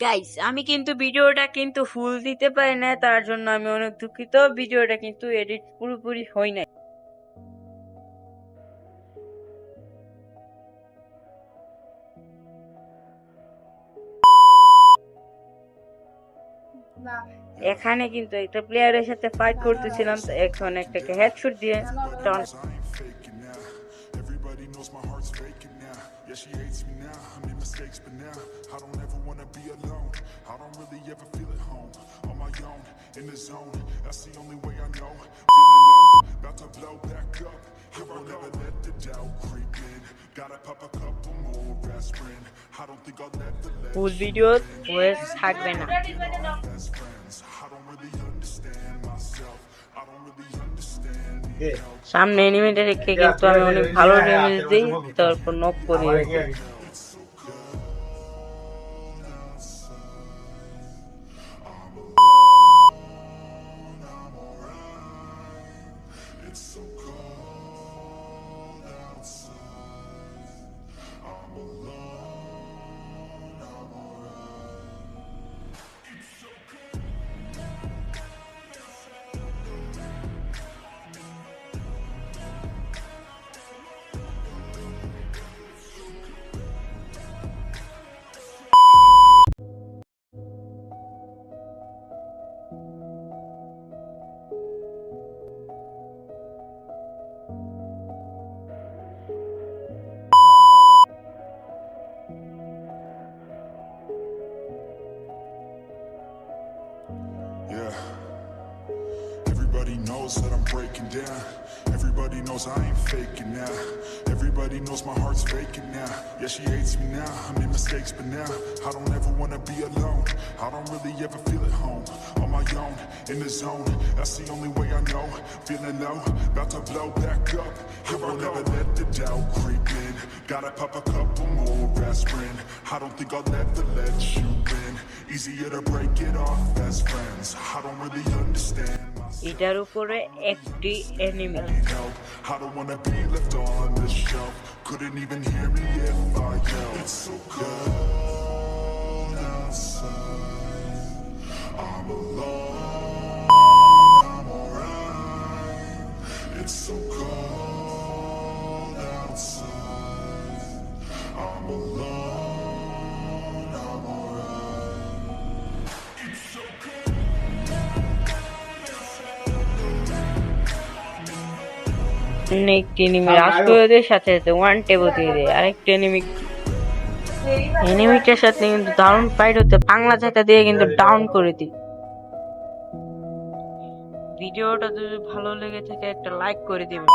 Guys, আমি কিন্তু ভিডিওটা কিন্তু ফুল দিতে পারি না, তার জন্য আমি অনেক দুঃখিত। ভিডিওটা কিন্তু এডিট পুরোপুরি হয় নাই। এখানে কিন্তু একটা প্লেয়ারের সাথে ফাইট করতেছিলাম, তো এখন একটাকে হেডশট দিয়ে down. Everybody knows my heart's faking now. Yeah, she hates me now. I made mistakes, but now I don't ever wanna be alone. I don't really ever feel at home. On my own, in the zone. That's the only way I know. Feeling low, about to blow back up. I won't ever let the doubt creep in. Gotta pop a couple more aspirin. I don't think I'll ever let full you video in. ওয়েস থাকবে না। Best friends. I don't really understand myself. I don't really understand the help. সামনে এনিমিটা রেখে কিন্তু আমি অনেক ভালো damage দিই, তারপর নক করি ওকে। It's so cold outside. I'm alone, I'm alright. Yeah. Everybody knows that I'm breaking down. Everybody knows I ain't faking now. Everybody knows my heart's faking now. Yeah, she hates me now. I made mistakes, but now I don't ever wanna be alone. I don't really ever feel at home. On my own, in the zone. That's the only way I know. Feeling low, about to blow back up. I won't ever let the doubt creep in. Gotta pop a couple more aspirin. I don't think I'll ever let you in. Easier to break it off best friends. I don't really understand myself. এটার উপরে একটি enemy. Help. I don't wanna be left on the shelf. Couldn't even hear me if I yelled. It's so cold outside. I'm alone, I'm alright. It's so cold outside. I'm alone, I'm alright. It's so cold. একটি enemy রাষ্ট্রীয়দের সাথে সাথে one table দিয়ে দেয়। আরেকটি এনিমিটার সাথে কিন্তু দারুণ fight হতে বাংলা জায়গা দিয়ে কিন্তু ডাউন করে দিই। ভিডিওটা যদি ভালো লেগে থাকে একটা লাইক করে দিবেন।